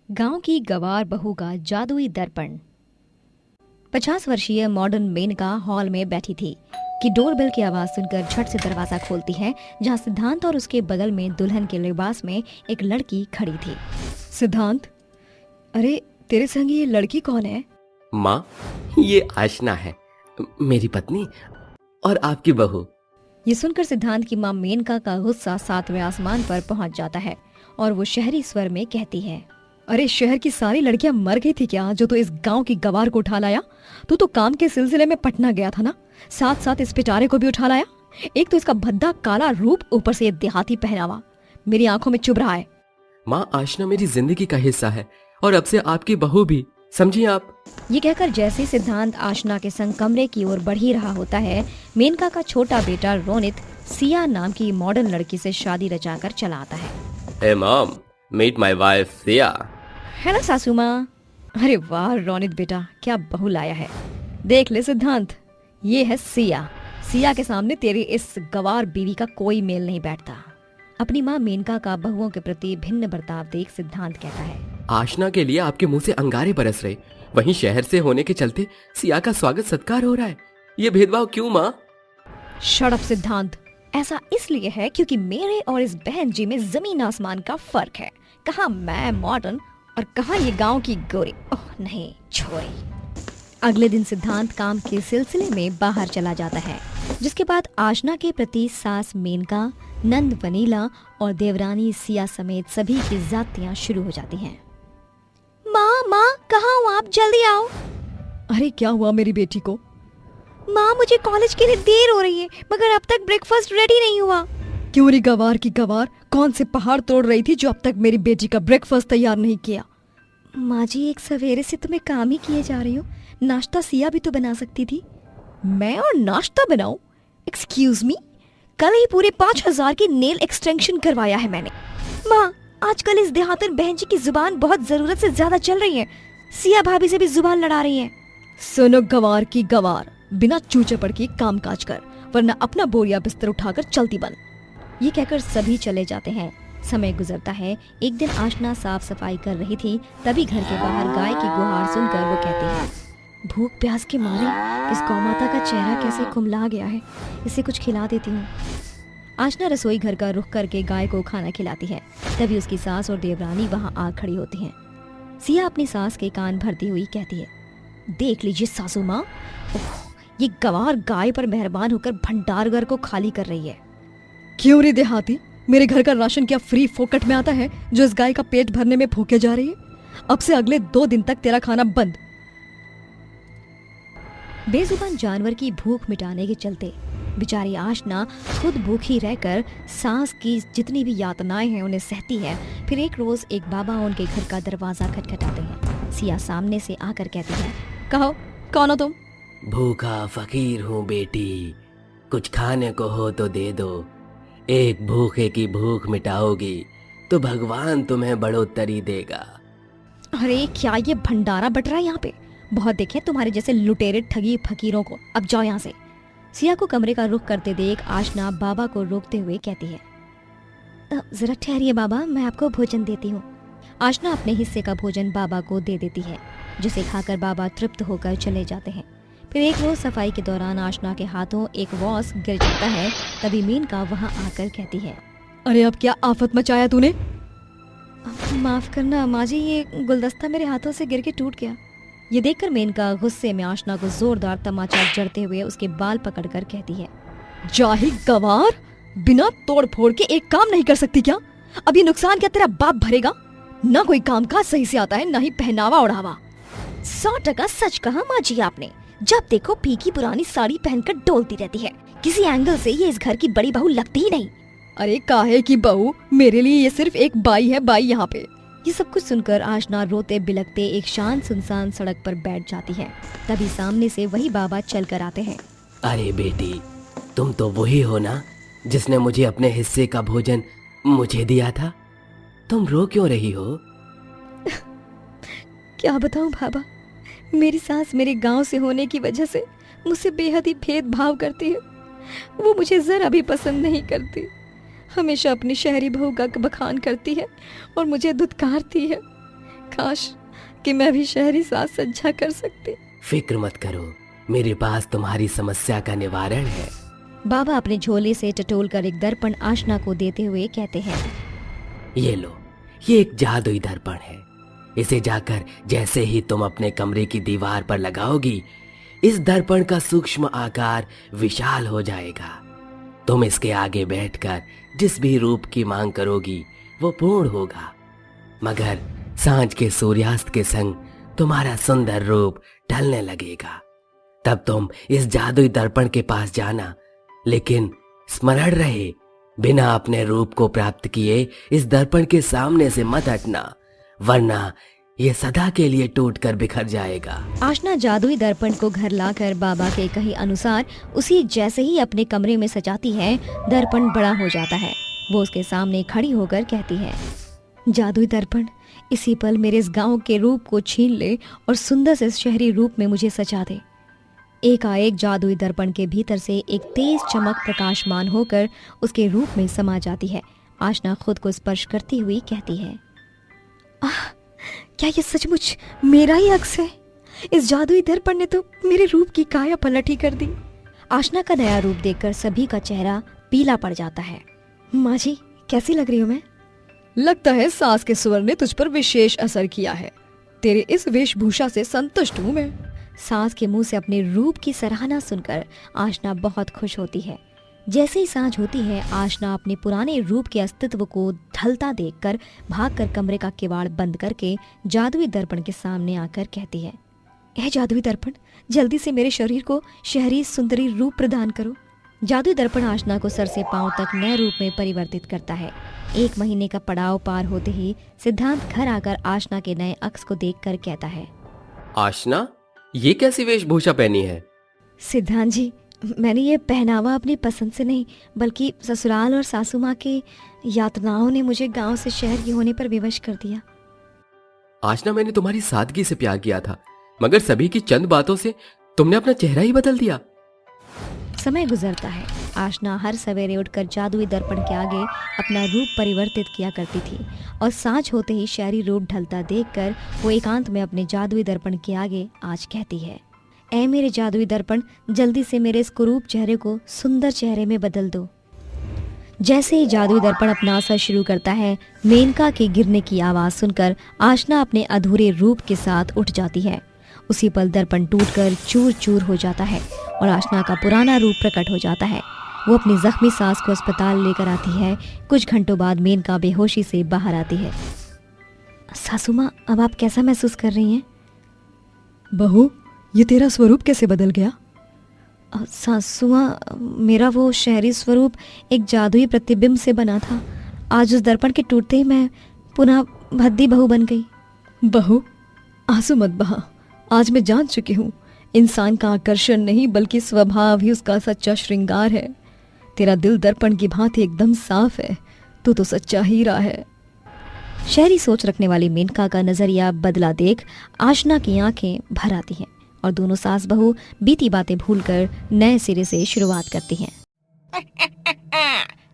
गांव की गवार बहू का जादुई दर्पण। 50 वर्षीय मॉडर्न मेनका हॉल में बैठी थी कि डोरबेल की आवाज सुनकर झट से दरवाजा खोलती है, जहां सिद्धांत और उसके बगल में दुल्हन के लिबास में एक लड़की खड़ी थी। सिद्धांत, अरे तेरे संग ये लड़की कौन है? माँ, ये आशना है, मेरी पत्नी और आपकी बहू। ये सुनकर सिद्धांत की माँ मेनका का गुस्सा 7वें आसमान पर पहुंच जाता है और वो शहरी स्वर में कहती है, अरे शहर की सारी लड़कियां मर गई थी क्या जो तो इस गांव की गवार को उठा लाया? तू तो काम के सिलसिले में पटना गया था ना, साथ साथ इस पिटारे को भी उठा लाया। एक तो इसका भद्दा काला रूप, ऊपर से ये देहाती पहनावा मेरी आंखों में चुभ रहा है। माँ, आशना मेरी जिंदगी का हिस्सा है और अब से आपकी बहू भी, समझिए आप। ये कहकर जैसे सिद्धांत आशना के संग कमरे की ओर बढ़ ही रहा होता है, मेनका का छोटा बेटा रोनित सिया नाम की मॉडर्न लड़की से शादी रचाकर चला आता है। Hey mom, meet my wife Siya. है ना सासू माँ? अरे वाह रोनित बेटा, क्या बहू लाया है। देख ले सिद्धांत, ये है सिया। सिया के सामने तेरी इस गवार बीवी का कोई मेल नहीं बैठता। अपनी माँ मेनका का बहुओं के प्रति भिन्न बर्ताव देख सिद्धांत कहता है, आशना के लिए आपके मुंह से अंगारे बरस रहे, वहीं शहर से होने के चलते सिया का स्वागत सत्कार हो रहा है। ये भेदभाव क्यों माँ? शट अप सिद्धांत। ऐसा इसलिए है क्योंकि मेरे और इस बहन जी में जमीन आसमान का फर्क है। कहाँ मैं मॉडर्न और कहाँ ये गांव की गोरी। ओह नहीं, छोरी। अगले दिन सिद्धांत काम के सिलसिले में बाहर चला जाता है, जिसके बाद आशना के प्रति सास मेनका, नंद वनीला और देवरानी सिया समेत सभी की जातियां शुरू हो जाती हैं। माँ कहाँ हो आप? जल्दी आओ। अरे क्या हुआ मेरी बेटी को? माँ, मुझे कॉलेज के लिए देर हो रही है, मगर अब तक ब्रेकफास्ट रेडी नहीं हुआ। क्यों री गवार की गवार, कौन से पहाड़ तोड़ रही थी जो अब तक मेरी बेटी का ब्रेकफास्ट तैयार नहीं किया? माँ जी, एक सवेरे से तो मैं काम ही किए जा रही हूँ, नाश्ता सिया भी तो बना सकती थी। मैं और नाश्ता बनाऊं? एक्सक्यूज मी, कल ही पूरे 5000 की नेल एक्सटेंशन करवाया है मैंने। माँ, आजकल इस देहातन बहन जी की जुबान बहुत जरूरत से ज्यादा चल रही है, सिया भाभी से भी जुबान लड़ा रही है। सुनो गवार की गवार, बिना चूचे पड़ के काम काज कर, वरना अपना बोरिया बिस्तर उठाकर चलती बन। ये कहकर सभी चले जाते हैं। समय गुजरता है। एक दिन आशना साफ सफाई कर रही थी, तभी घर के बाहर गाय की गुहार सुनकर वो कहती है, भूख प्यास के मारे इस गौमाता का चेहरा कैसे कुमला गया है, इसे कुछ खिला देती हूँ। आशना रसोई घर का रुख करके गाय को खाना खिलाती है। तभी उसकी सास और देवरानी वहाँ आ खड़ी होती हैं। सिया अपनी सास के कान भरती हुई कहती है, देख लीजिए सासू माँ, ये गवार गाय पर मेहरबान होकर भंडारघर को खाली कर रही है। क्यों रे देहाती, मेरे घर का राशन क्या फ्री फोकट में आता है जो इस गाय का पेट भरने में भूखे जा रही है? अब से अगले 2 दिन तक तेरा खाना बंद। बेजुबान जानवर की भूख मिटाने के चलते बेचारी आशना खुद भूखी रहकर सांस की जितनी भी यातनाएं हैं उन्हें सहती है। फिर एक रोज एक बाबा उनके घर का दरवाजा खटखटाते हैं। सिया सामने से आकर कहती है, कहो कौन हो तुम? भूखा फकीर हूँ बेटी, कुछ खाने को हो तो दे दो। एक भूखे की भूख मिटाओगी तो भगवान तुम्हें बढ़ोतरी देगा। अरे क्या ये भंडारा बट रहा है यहाँ पे? बहुत देखे तुम्हारे जैसे लुटेरे ठगी फकीरों को, अब जाओ यहाँ से। सिया को कमरे का रुख करते देख आशना बाबा को रोकते हुए कहती है, जरा ठहरिए बाबा, मैं आपको भोजन देती हूँ। आशना अपने हिस्से का भोजन बाबा को दे देती है, जिसे खाकर बाबा तृप्त होकर चले जाते हैं। फिर एक रोज सफाई के दौरान आशना के हाथों एक वॉस गिर जाता है। तभी मेनका वहाँ आकर कहती है, अरे अब क्या आफत मचाया तूने? माफ करना माँ जी, ये गुलदस्ता मेरे हाथों से गिर के टूट गया। ये देखकर मेनका गुस्से में आशना को जोरदार तमाचा जड़ते हुए उसके बाल पकड़कर कहती है, जाही गवार, बिना तोड़ फोड़ के एक काम नहीं कर सकती क्या? अब ये नुकसान क्या तेरा बाप भरेगा? ना कोई काम काज सही से आता है, ना ही पहनावा ओढ़ावा। 100% सच कहा माँ जी आपने। जब देखो फीकी पुरानी साड़ी पहनकर डोलती रहती है, किसी एंगल से ये इस घर की बड़ी बहू लगती ही नहीं। अरे काहे की बहू, मेरे लिए ये सिर्फ एक बाई है, बाई यहाँ पे। ये सब कुछ सुनकर आशना रोते बिलखते एक शांत सुनसान सड़क पर बैठ जाती है। तभी सामने से वही बाबा चल कर आते हैं। अरे बेटी, तुम तो वही हो ना जिसने मुझे अपने हिस्से का भोजन मुझे दिया था? तुम रो क्यों रही हो? क्या बताऊं बाबा, मेरी सास मेरे गांव से होने की वजह से मुझसे बेहद ही भेदभाव करती है। वो मुझे जरा भी पसंद नहीं करती, हमेशा अपनी शहरी बहू का बखान करती है और मुझे धुतकारती है। काश कि मैं भी शहरी साज सज्जा कर सकती। फिक्र मत करो, मेरे पास तुम्हारी समस्या का निवारण है। बाबा अपने झोले से टटोल कर एक दर्पण आशना को देते हुए कहते हैं, ये लो, ये एक जादुई दर्पण है। इसे जाकर जैसे ही तुम अपने कमरे की दीवार पर लगाओगी, इस दर्पण का सूक्ष्म आकार विशाल हो जाएगा। तुम इसके आगे बैठकर जिस भी रूप की मांग करोगी वो पूर्ण होगा। मगर सांझ के सूर्यास्त के संग तुम्हारा सुंदर रूप ढलने लगेगा। तब तुम इस जादुई दर्पण के पास जाना, लेकिन स्मरण रहे, बिना अपने रूप को प्राप्त किए इस दर्पण के सामने से मत हटना, वरना ये सदा के लिए टूट कर बिखर जाएगा। आशना जादुई दर्पण को घर लाकर बाबा के कहे अनुसार उसी जैसे ही अपने कमरे में सजाती है, दर्पण बड़ा हो जाता है। वो उसके सामने खड़ी होकर कहती है, जादुई दर्पण, इसी पल मेरे इस गांव के रूप को छीन ले और सुंदर से शहरी रूप में मुझे सजा दे। एकाएक जादुई दर्पण के भीतर से एक तेज चमक प्रकाशमान होकर उसके रूप में समा जाती है। आशना खुद को स्पर्श करती हुई कहती है, आह, क्या ये सचमुच मेरा ही अक्स है? इस जादुई दर्पण ने तो मेरे रूप की काया पलट ही कर दी। आशना का नया रूप देखकर सभी का चेहरा पीला पड़ जाता है। माँ जी, कैसी लग रही हूँ मैं? लगता है सास के स्वर ने तुझ पर विशेष असर किया है। तेरे इस वेशभूषा से संतुष्ट हूँ मैं। सास के मुंह से अपने रूप की सराहना सुनकर आशना बहुत खुश होती है। जैसे ही सांझ होती है, आशना अपने पुराने रूप के अस्तित्व को ढलता देखकर भागकर कमरे का किवाड़ बंद करके जादुई दर्पण के सामने आकर कहती है, ए जादुई दर्पण, जल्दी से मेरे शरीर को शहरी सुंदरी रूप प्रदान करो। जादुई दर्पण आशना को सर से पांव तक नए रूप में परिवर्तित करता है। 1 महीने का पड़ाव पार होते ही सिद्धांत घर आकर आशना के नए अक्स को देखकर कहता है, आशना, ये कैसी वेशभूषा पहनी है? सिद्धांत जी, मैंने ये पहनावा अपनी पसंद से नहीं, बल्कि ससुराल और सासू माँ के यातनाओं ने मुझे गांव से शहर की होने पर विवश कर दिया। आशना, मैंने तुम्हारी सादगी से प्यार किया था, मगर सभी की चंद बातों से तुमने अपना चेहरा ही बदल दिया। समय गुजरता है। आशना हर सवेरे उठकर जादुई दर्पण के आगे अपना रूप परिवर्तित किया करती थी और सांझ होते ही शहरी रूप ढलता देखकर वो एकांत में अपने जादुई दर्पण के आगे आज कहती है, ऐ मेरे जादुई दर्पण, जल्दी से मेरे इस कुरूप चेहरे को सुंदर चेहरे में बदल दो। जैसे ही जादुई दर्पण अपना असर शुरू करता है, मेनका के गिरने की आवाज सुनकर आशना अपने अधूरे रूप के साथ उठ जाती है। उसी पल दर्पण टूटकर चूर चूर हो जाता है और आशना का पुराना रूप प्रकट हो जाता है। वो अपनी जख्मी सास को अस्पताल लेकर आती है। कुछ घंटों बाद मेनका बेहोशी से बाहर आती है। सासू माँ, अब आप कैसा महसूस कर रही हैं? बहू, ये तेरा स्वरूप कैसे बदल गया? सासू माँ, मेरा वो शहरी स्वरूप एक जादुई प्रतिबिंब से बना था। आज उस दर्पण के टूटते ही मैं पुनः भद्दी बहू बन गई। बहू, आंसू मत बहा। आज मैं जान चुकी हूँ, इंसान का आकर्षण नहीं बल्कि स्वभाव ही उसका सच्चा श्रृंगार है। तेरा दिल दर्पण की भांति एकदम साफ है। तू तो सच्चा हीरा है। शहरी सोच रखने वाली मेनका का नजरिया बदला देख आशना की आंखें भर आती हैं और दोनों सास बहू बीती बातें भूलकर नए सिरे से शुरुआत करती हैं।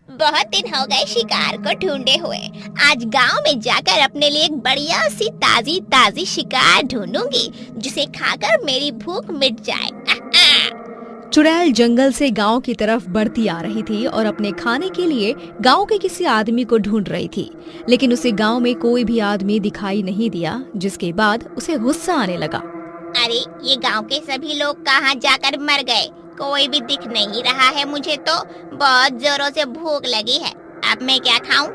बहुत दिन हो गए शिकार को ढूंढे हुए। आज गांव में जाकर अपने लिए एक बढ़िया सी ताजी ताजी शिकार ढूंढूंगी जिसे खाकर मेरी भूख मिट जाए। चुड़ैल जंगल से गांव की तरफ बढ़ती आ रही थी और अपने खाने के लिए गांव के किसी आदमी को ढूंढ रही थी, लेकिन उसे गांव में कोई भी आदमी दिखाई नहीं दिया, जिसके बाद उसे गुस्सा आने लगा। अरे, ये गांव के सभी लोग कहाँ जाकर मर गए? कोई भी दिख नहीं रहा है। मुझे तो बहुत जोरों से भूख लगी है। अब मैं क्या खाऊं?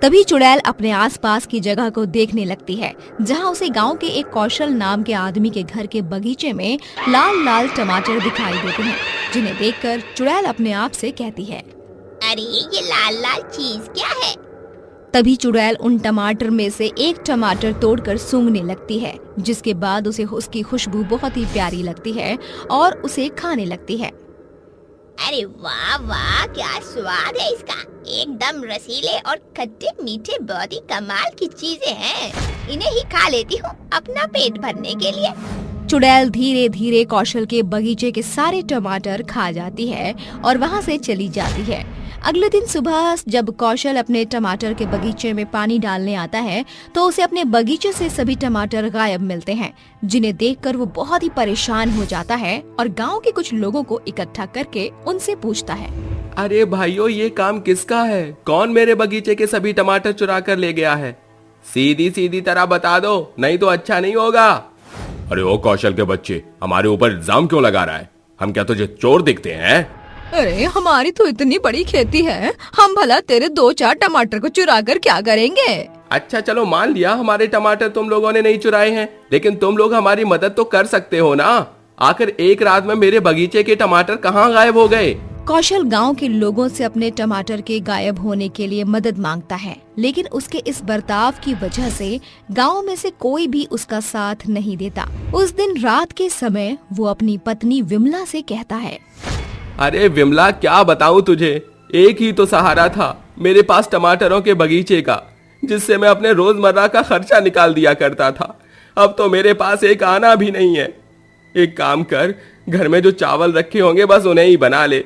तभी चुड़ैल अपने आसपास की जगह को देखने लगती है, जहां उसे गांव के एक कौशल नाम के आदमी के घर के बगीचे में लाल लाल टमाटर दिखाई देते हैं, जिन्हें देखकर चुड़ैल अपने आप से कहती है, अरे, ये लाल लाल चीज क्या है? तभी चुड़ैल उन टमाटर में से एक टमाटर तोड़कर सूंघने लगती है, जिसके बाद उसे उसकी खुशबू बहुत ही प्यारी लगती है और उसे खाने लगती है। अरे वाह वाह, क्या स्वाद है इसका। एकदम रसीले और खट्टे मीठे, बहुत ही कमाल की चीजें हैं। इन्हें ही खा लेती हूँ अपना पेट भरने के लिए। चुड़ैल धीरे धीरे कौशल के बगीचे के सारे टमाटर खा जाती है और वहाँ से चली जाती है। अगले दिन सुबह जब कौशल अपने टमाटर के बगीचे में पानी डालने आता है तो उसे अपने बगीचे से सभी टमाटर गायब मिलते हैं, जिन्हें देखकर वो बहुत ही परेशान हो जाता है और गांव के कुछ लोगों को इकट्ठा करके उनसे पूछता है। अरे भाइयों, ये काम किसका है? कौन मेरे बगीचे के सभी टमाटर चुरा कर ले गया है? सीधी सीधी तरह बता दो, नहीं तो अच्छा नहीं होगा। अरे ओ कौशल के बच्चे, हमारे ऊपर इल्जाम क्यों लगा रहा है? हम क्या तुझे चोर दिखते हैं? अरे हमारी तो इतनी बड़ी खेती है, हम भला तेरे 2-4 टमाटर को चुरा कर क्या करेंगे? अच्छा चलो मान लिया हमारे टमाटर तुम लोगों ने नहीं चुराए हैं, लेकिन तुम लोग हमारी मदद तो कर सकते हो ना। आखिर एक रात में मेरे बगीचे के टमाटर कहाँ गायब हो गए? कौशल गांव के लोगों से अपने टमाटर के गायब होने के लिए मदद मांगता है, लेकिन उसके इस बर्ताव की वजह से गांव में से कोई भी उसका साथ नहीं देता। उस दिन रात के समय वो अपनी पत्नी विमला से कहता है। अरे विमला, क्या बताऊं तुझे, एक ही तो सहारा था मेरे पास टमाटरों के बगीचे का, जिससे मैं अपने रोजमर्रा का खर्चा निकाल दिया करता था। अब तो मेरे पास एक आना भी नहीं है। एक काम कर, घर में जो चावल रखे होंगे बस उन्हें ही बना ले।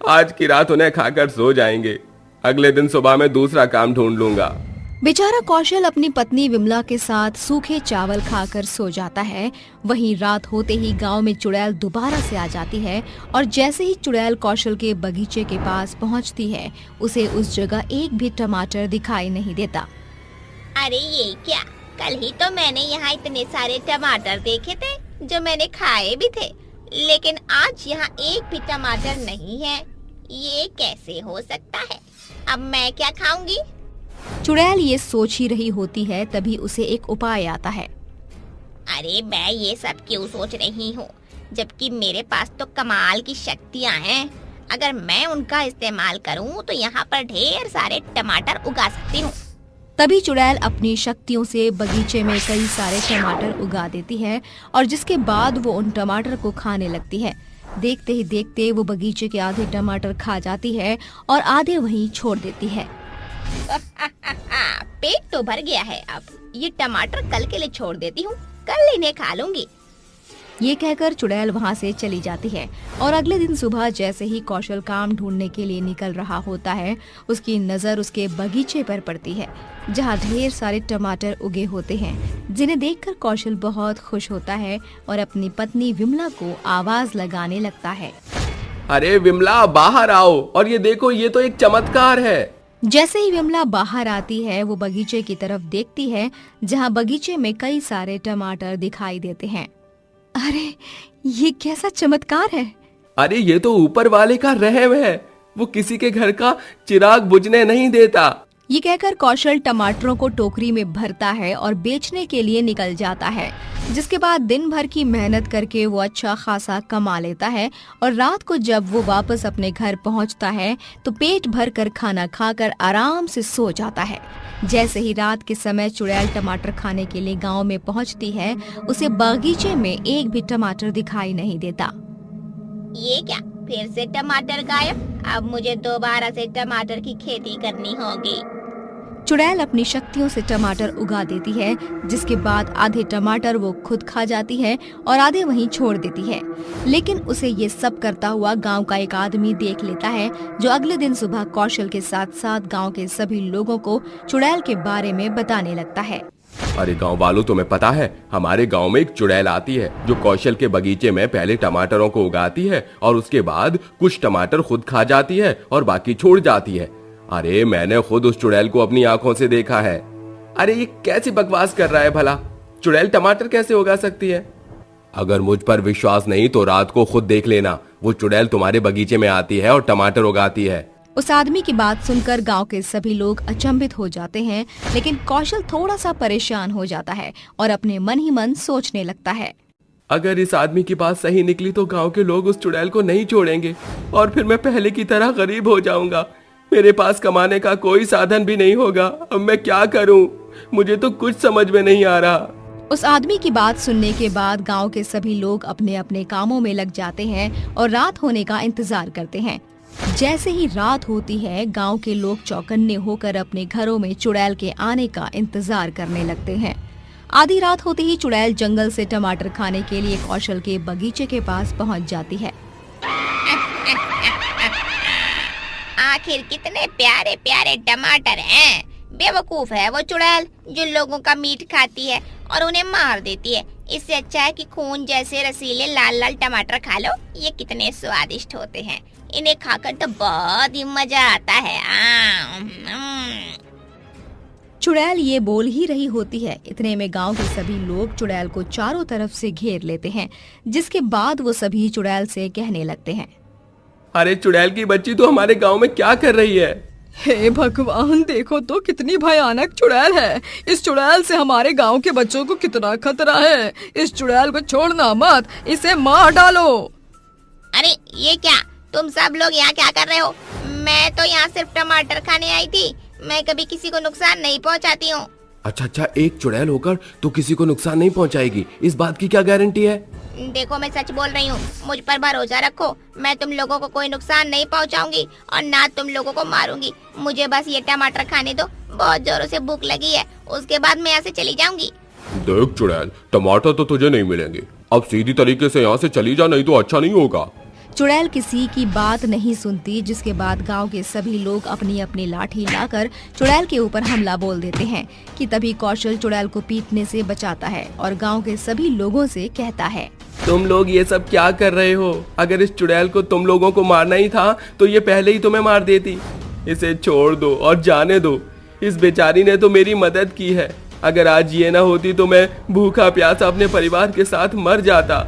आज की रात उन्हें खाकर सो जाएंगे, अगले दिन सुबह में दूसरा काम ढूंढ लूंगा। बेचारा कौशल अपनी पत्नी विमला के साथ सूखे चावल खाकर सो जाता है। वहीं रात होते ही गांव में चुड़ैल दोबारा से आ जाती है और जैसे ही चुड़ैल कौशल के बगीचे के पास पहुंचती है, उसे उस जगह एक भी टमाटर दिखाई नहीं देता। अरे ये क्या, कल ही तो मैंने यहाँ इतने सारे टमाटर देखे थे जो मैंने खाए भी थे, लेकिन आज यहाँ एक भी टमाटर नहीं है। ये कैसे हो सकता है? अब मैं क्या खाऊंगी? चुड़ैल ये सोच ही रही होती है, तभी उसे एक उपाय आता है। अरे मैं ये सब क्यों सोच रही हूँ, जबकि मेरे पास तो कमाल की शक्तियाँ हैं। अगर मैं उनका इस्तेमाल करूँ तो यहाँ पर ढेर सारे टमाटर उगा सकती हूँ। तभी चुड़ैल अपनी शक्तियों से बगीचे में कई सारे टमाटर उगा देती है और जिसके बाद वो उन टमाटर को खाने लगती है। देखते ही देखते वो बगीचे के आधे टमाटर खा जाती है और आधे वहीं छोड़ देती है। पेट तो भर गया है, अब ये टमाटर कल के लिए छोड़ देती हूँ, कल इन्हें खा लूंगी। ये कहकर चुड़ैल वहाँ से चली जाती है और अगले दिन सुबह जैसे ही कौशल काम ढूंढने के लिए निकल रहा होता है, उसकी नजर उसके बगीचे पर पड़ती है, जहाँ ढेर सारे टमाटर उगे होते हैं, जिन्हें देखकर कौशल बहुत खुश होता है और अपनी पत्नी विमला को आवाज लगाने लगता है। अरे विमला, बाहर आओ और ये देखो, ये तो एक चमत्कार है। जैसे ही विमला बाहर आती है, वो बगीचे की तरफ देखती है, जहाँ बगीचे में कई सारे टमाटर दिखाई देते हैं। अरे ये कैसा चमत्कार है? अरे ये तो ऊपर वाले का रहम है, वो किसी के घर का चिराग बुझने नहीं देता। ये कहकर कौशल टमाटरों को टोकरी में भरता है और बेचने के लिए निकल जाता है, जिसके बाद दिन भर की मेहनत करके वो अच्छा खासा कमा लेता है और रात को जब वो वापस अपने घर पहुंचता है तो पेट भर कर खाना खाकर आराम से सो जाता है। जैसे ही रात के समय चुड़ैल टमाटर खाने के लिए गांव में पहुंचती है, उसे बगीचे में एक भी टमाटर दिखाई नहीं देता। ये क्या, फिर से टमाटर गायब? अब मुझे दोबारा से टमाटर की खेती करनी होगी। चुड़ैल अपनी शक्तियों से टमाटर उगा देती है, जिसके बाद आधे टमाटर वो खुद खा जाती है और आधे वहीं छोड़ देती है। लेकिन उसे ये सब करता हुआ गांव का एक आदमी देख लेता है, जो अगले दिन सुबह कौशल के साथ साथ गांव के सभी लोगों को चुड़ैल के बारे में बताने लगता है। अरे गांव वालों, तुम्हें पता है, हमारे गांव में एक चुड़ैल आती है जो कौशल के बगीचे में पहले टमाटरों को उगाती है और उसके बाद कुछ टमाटर खुद खा जाती है और बाकी छोड़ जाती है। अरे मैंने खुद उस चुड़ैल को अपनी आंखों से देखा है। अरे ये कैसी बकवास कर रहा है भला? चुड़ैल टमाटर कैसे उगा सकती है? अगर मुझ पर विश्वास नहीं तो रात को खुद देख लेना, वो चुड़ैल तुम्हारे बगीचे में आती है और टमाटर उगाती है। उस आदमी की बात सुनकर गांव के सभी लोग अचंभित हो जाते हैं, लेकिन कौशल थोड़ा सा परेशान हो जाता है और अपने मन ही मन सोचने लगता है। अगर इस आदमी की बात सही निकली तो गांव के लोग उस चुड़ैल को नहीं छोड़ेंगे और फिर मैं पहले की तरह गरीब हो जाऊंगा। मेरे पास कमाने का कोई साधन भी नहीं होगा। अब मैं क्या करूं? मुझे तो कुछ समझ में नहीं आ रहा। उस आदमी की बात सुनने के बाद गांव के सभी लोग अपने अपने कामों में लग जाते हैं और रात होने का इंतजार करते हैं। जैसे ही रात होती है, गांव के लोग चौकन्ने होकर अपने घरों में चुड़ैल के आने का इंतजार करने लगते हैं। आधी रात होते ही चुड़ैल जंगल से टमाटर खाने के लिए कौशल के बगीचे के पास पहुंच जाती है। आखिर कितने प्यारे प्यारे टमाटर हैं। बेवकूफ है वो चुड़ैल जो लोगों का मीट खाती है और उन्हें मार देती है। इससे अच्छा है कि खून जैसे रसीले लाल लाल टमाटर खा लो। ये कितने स्वादिष्ट होते हैं, इन्हें खाकर तो बहुत ही मजा आता है। चुड़ैल ये बोल ही रही होती है, इतने में गांव के सभी लोग चुड़ैल को चारों तरफ से घेर लेते हैं, जिसके बाद वो सभी चुड़ैल से कहने लगते हैं, अरे चुड़ैल की बच्ची तो हमारे गांव में क्या कर रही है? हे भगवान, देखो तो कितनी भयानक चुड़ैल है। इस चुड़ैल से हमारे गांव के बच्चों को कितना खतरा है। इस चुड़ैल को छोड़ना मत, इसे मार डालो। अरे ये क्या, तुम सब लोग यहाँ क्या कर रहे हो? मैं तो यहाँ सिर्फ टमाटर खाने आई थी। मैं कभी किसी को नुकसान नहीं पहुँचाती हूँ। अच्छा, एक चुड़ैल होकर तो किसी को नुकसान नहीं पहुंचाएगी, इस बात की क्या गारंटी है? देखो मैं सच बोल रही हूँ, मुझ पर भरोसा रखो। मैं तुम लोगों को कोई नुकसान नहीं पहुँचाऊंगी और ना तुम लोगों को मारूंगी। मुझे बस ये टमाटर खाने दो, बहुत जोरों से भूख लगी है, उसके बाद मैं यहाँ से चली जाऊंगी। देख चुड़ैल, टमाटर तो तुझे नहीं मिलेंगे। अब सीधी तरीके से यहाँ से चली जा, नहीं तो अच्छा नहीं होगा। चुड़ैल किसी की बात नहीं सुनती, जिसके बाद गांव के सभी लोग अपनी अपनी लाठी लाकर चुड़ैल के ऊपर हमला बोल देते हैं कि तभी कौशल चुड़ैल को पीटने से बचाता है और गांव के सभी लोगों से कहता है, तुम लोग ये सब क्या कर रहे हो? अगर इस चुड़ैल को तुम लोगों को मारना ही था तो ये पहले ही तुम्हें मार देती। इसे छोड़ दो और जाने दो। इस बेचारी ने तो मेरी मदद की है। अगर आज ये ना होती तो मैं भूखा प्यासा अपने परिवार के साथ मर जाता।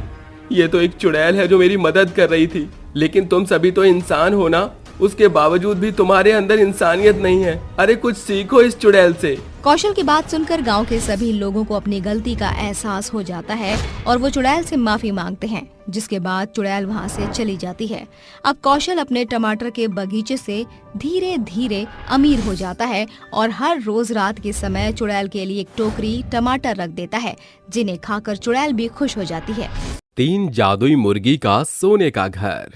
ये तो एक चुड़ैल है जो मेरी मदद कर रही थी, लेकिन तुम सभी तो इंसान हो ना, उसके बावजूद भी तुम्हारे अंदर इंसानियत नहीं है। अरे कुछ सीखो इस चुड़ैल से। कौशल की बात सुनकर गांव के सभी लोगों को अपनी गलती का एहसास हो जाता है और वो चुड़ैल से माफी मांगते हैं, जिसके बाद चुड़ैल वहां से चली जाती है। अब कौशल अपने टमाटर के बगीचे से धीरे धीरे अमीर हो जाता है और हर रोज रात के समय चुड़ैल के लिए एक टोकरी टमाटर रख देता है, जिन्हें खाकर चुड़ैल भी खुश हो जाती है। 3 जादुई मुर्गी का सोने का घर।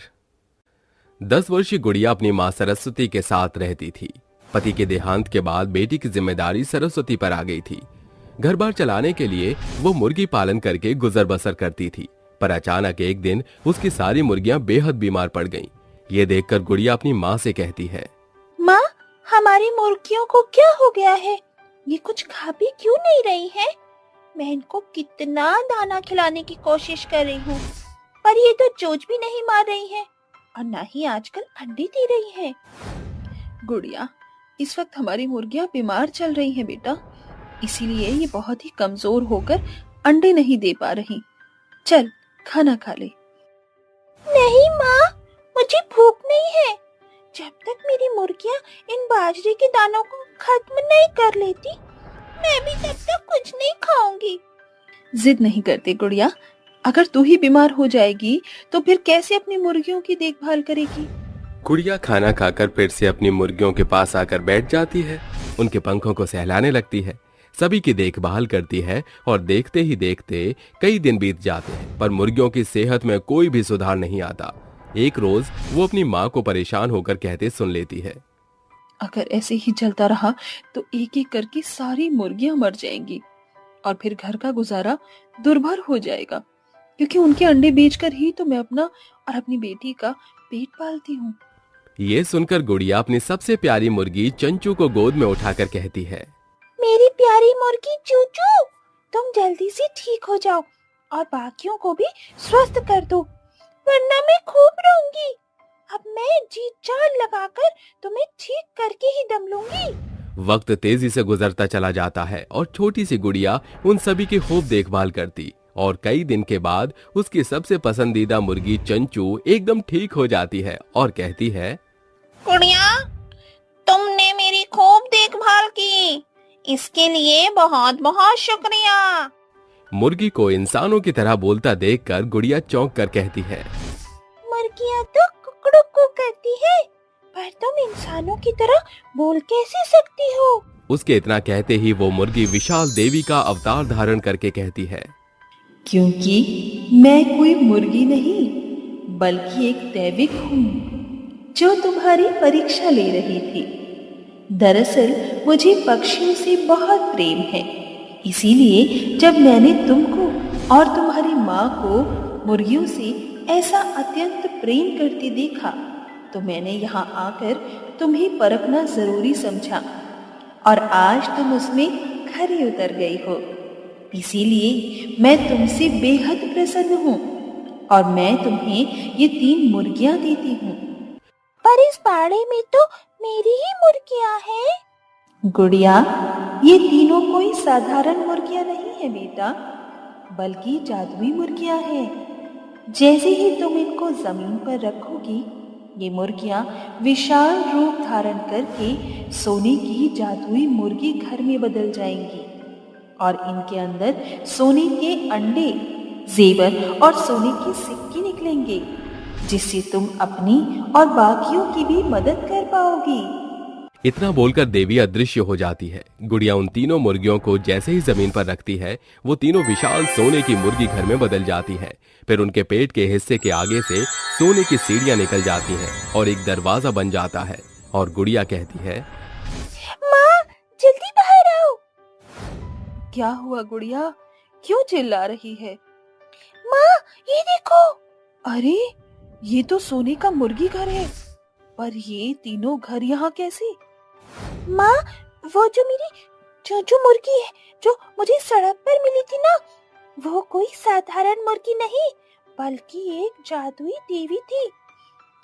10 वर्षीय गुड़िया अपनी माँ सरस्वती के साथ रहती थी। पति के देहांत के बाद बेटी की जिम्मेदारी सरस्वती पर आ गई थी। घर बार चलाने के लिए वो मुर्गी पालन करके गुजर बसर करती थी, पर अचानक एक दिन उसकी सारी मुर्गियां बेहद बीमार पड़ गईं। ये देखकर गुड़िया अपनी माँ से कहती है, माँ, हमारी मुर्गियों को क्या हो गया है? ये कुछ खा भी क्यों नहीं रही है? मैं इनको कितना दाना खिलाने की कोशिश कर रही हूँ, पर ये तो चोंच भी नहीं मार रही है और ना ही आजकल अंडे दे रही है। गुड़िया, इस वक्त हमारी मुर्गियां बीमार चल रही हैं बेटा, इसीलिए ये बहुत ही कमजोर होकर अंडे नहीं दे पा रही। चल खाना खा ले। नहीं माँ, मुझे भूख नहीं है। जब तक मेरी मुर्गियां इन बाजरे के दानों को खत्म नहीं कर लेती, मैं भी तब तक कुछ नहीं खाऊंगी। जिद नहीं करते गुड़िया, अगर तू ही बीमार हो जाएगी तो फिर कैसे अपनी मुर्गियों की देखभाल करेगी? गुड़िया खाना खाकर फिर से अपनी मुर्गियों के पास आकर बैठ जाती है। उनके पंखों को सहलाने लगती है, सभी की देखभाल करती है और देखते ही देखते कई दिन बीत जाते हैं, पर मुर्गियों की सेहत में कोई भी सुधार नहीं आता। एक रोज वो अपनी माँ को परेशान होकर कहते सुन लेती है, अगर ऐसे ही चलता रहा तो एक एक करके सारी मुर्गियां मर जाएंगी और फिर घर का गुजारा दुर्भर हो जाएगा, क्योंकि उनके अंडे बेचकर ही तो मैं अपना और अपनी बेटी का पेट पालती हूँ। ये सुनकर गुड़िया अपनी सबसे प्यारी मुर्गी चंचू को गोद में उठाकर कहती है, मेरी प्यारी मुर्गी चूचू, तुम जल्दी से ठीक हो जाओ और बाकियों को भी स्वस्थ कर दो, वरना मैं खूब रोऊंगी। अब मैं जी जान लगाकर तुम्हें ठीक करके ही दम लूंगी। वक्त तेजी से गुजरता चला जाता है और छोटी सी गुड़िया उन सभी की खूब देखभाल करती और कई दिन के बाद उसकी सबसे पसंदीदा मुर्गी चंचू एकदम ठीक हो जाती है और कहती है, गुड़िया, तुमने मेरी खूब देखभाल की, इसके लिए बहुत बहुत शुक्रिया। मुर्गी को इंसानों की तरह बोलता देखकर गुड़िया चौंक कर कहती है, मुर्गियाँ तो कुकड़ुकू करती है, पर तुम इंसानों की तरह बोल कैसे सकती हो? उसके इतना कहते ही वो मुर्गी विशाल देवी का अवतार धारण करके कहती है, क्योंकि मैं कोई मुर्गी नहीं बल्कि एक दैविक हूँ जो तुम्हारी परीक्षा ले रही थी। दरअसल मुझे पक्षियों से बहुत प्रेम है, इसीलिए जब मैंने तुमको और तुम्हारी माँ को मुर्गियों से ऐसा अत्यंत प्रेम करते देखा तो मैंने यहाँ आकर तुम्हें परखना जरूरी समझा और आज तुम उसमें खरी उतर गई हो। इसीलिए मैं तुमसे बेहद प्रसन्न हूँ और मैं तुम्हें ये 3 मुर्गियां देती हूँ। पर इस बाड़े में तो मेरी ही मुर्गियां हैं। गुड़िया, ये तीनों कोई साधारण मुर्गियां नहीं है बेटा, बल्कि जादुई मुर्गियां हैं। जैसे ही तुम इनको जमीन पर रखोगी, ये मुर्गियां विशाल रूप धारण करके सोने की जादुई मुर्गी घर में बदल जाएंगी और इनके अंदर सोने के अंडे, जेवर और सोने के सिक्के निकलेंगे, जिससे तुम अपनी और बाकियों की भी मदद कर पाओगी। इतना बोलकर देवी अदृश्य हो जाती है। गुड़िया उन तीनों मुर्गियों को जैसे ही जमीन पर रखती है, वो तीनों विशाल सोने की मुर्गी घर में बदल जाती हैं। फिर उनके पेट के हिस्से के आगे से सोने की सीढ़ियां निकल जाती हैं और एक दरवाजा बन जाता है और गुड़िया कहती है, माँ जल्दी बाहर आओ। क्या हुआ गुड़िया, क्यों चिल्ला रही है? माँ ये देखो। अरे ये तो सोने का मुर्गी घर है, पर ये तीनों घर यहाँ कैसे? माँ वो जो मेरी जो मुर्गी है जो मुझे सड़क पर मिली थी ना, वो कोई साधारण मुर्गी नहीं बल्कि एक जादुई देवी थी।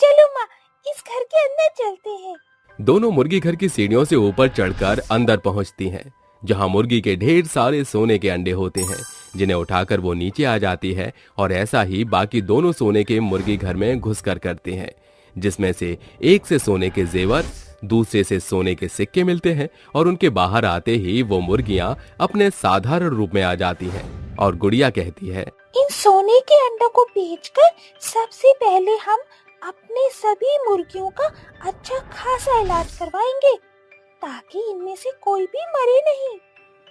चलो माँ इस घर के अंदर चलते हैं। दोनों मुर्गी घर की सीढ़ियों से ऊपर चढ़कर अंदर पहुंचती हैं, जहां मुर्गी के ढेर सारे सोने के अंडे होते हैं, जिन्हें उठाकर वो नीचे आ जाती है और ऐसा ही बाकी दोनों सोने के मुर्गी घर में घुसकर करते हैं, जिसमें से एक से सोने के जेवर, दूसरे से सोने के सिक्के मिलते हैं और उनके बाहर आते ही वो मुर्गियां अपने साधारण रूप में आ जाती हैं। और गुड़िया कहती है, इन सोने के अंडों को बेचकर सबसे पहले हम अपने सभी मुर्गियों का अच्छा खासा इलाज करवाएंगे ताकि इनमें से कोई भी मरे नहीं।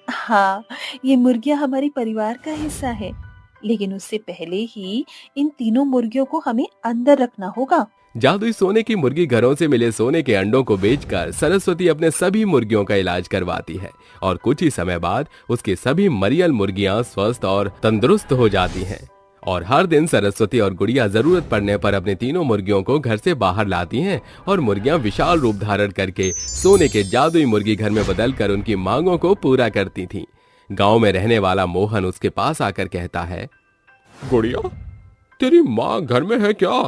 हाँ, ये मुर्गियां हमारे परिवार का हिस्सा है, लेकिन उससे पहले ही इन तीनों मुर्गियों को हमें अंदर रखना होगा। जादुई सोने की मुर्गी घरों से मिले सोने के अंडों को बेचकर सरस्वती अपने सभी मुर्गियों का इलाज करवाती है और कुछ ही समय बाद उसकी सभी मरियल मुर्गियां स्वस्थ और तंदुरुस्त हो जाती हैं। और हर दिन सरस्वती और गुड़िया जरूरत पड़ने पर अपने तीनों मुर्गियों को घर से बाहर लाती हैं और मुर्गियां विशाल रूप धारण करके सोने के जादुई मुर्गी घर में बदलकर उनकी मांगों को पूरा करती थीं। गांव में रहने वाला मोहन उसके पास आकर कहता है, गुड़िया, तेरी माँ घर में है क्या?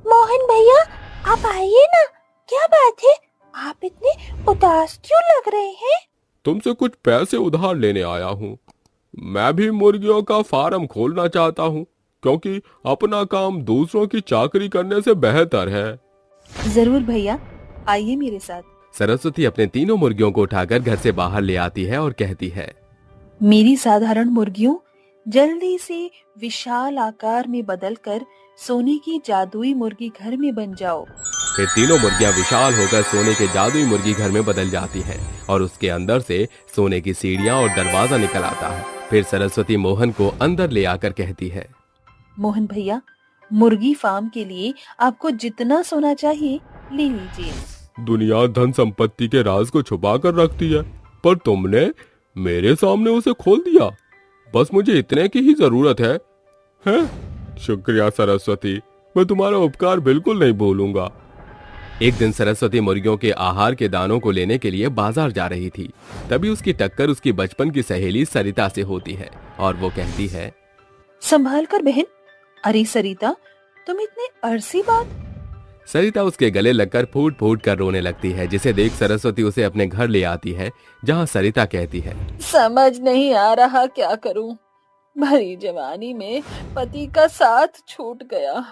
मोहन भैया आप आइए ना, क्या बात है, आप इतने उदास क्यों लग रहे हैं? तुमसे कुछ पैसे उधार लेने आया हूँ। मैं भी मुर्गियों का फार्म खोलना चाहता हूँ, क्योंकि अपना काम दूसरों की चाकरी करने से बेहतर है। जरूर भैया, आइए मेरे साथ। सरस्वती अपने तीनों मुर्गियों को उठाकर घर से बाहर ले आती है और कहती है, मेरी साधारण मुर्गियों, जल्दी से विशाल आकार में बदलकर सोने की जादुई मुर्गी घर में बन जाओ। फिर तीनों मुर्गियां विशाल होकर सोने के जादुई मुर्गी घर में बदल जाती हैं और उसके अंदर से सोने की सीढ़ियां और दरवाजा निकल आता है। फिर सरस्वती मोहन को अंदर ले आकर कहती है, मोहन भैया, मुर्गी फार्म के लिए आपको जितना सोना चाहिए ले लीजिए। दुनिया धन संपत्ति के राज को छुपा कर रखती है, पर तुमने मेरे सामने उसे खोल दिया। बस मुझे इतने की ही जरूरत है? शुक्रिया सरस्वती, मैं तुम्हारा उपकार बिल्कुल नहीं भूलूंगा। एक दिन सरस्वती मुर्गियों के आहार के दानों को लेने के लिए बाजार जा रही थी। तभी उसकी टक्कर उसकी बचपन की सहेली सरिता से होती है और वो कहती है, संभाल कर बहन। अरे सरिता, तुम इतने अरसी बाद। सरिता उसके गले लगकर फूट फूट कर रोने लगती है, जिसे देख सरस्वती उसे अपने घर ले आती है, जहाँ सरिता कहती है, समझ नहीं आ रहा क्या करूं। भरी जवानी में पति का साथ छूट गया।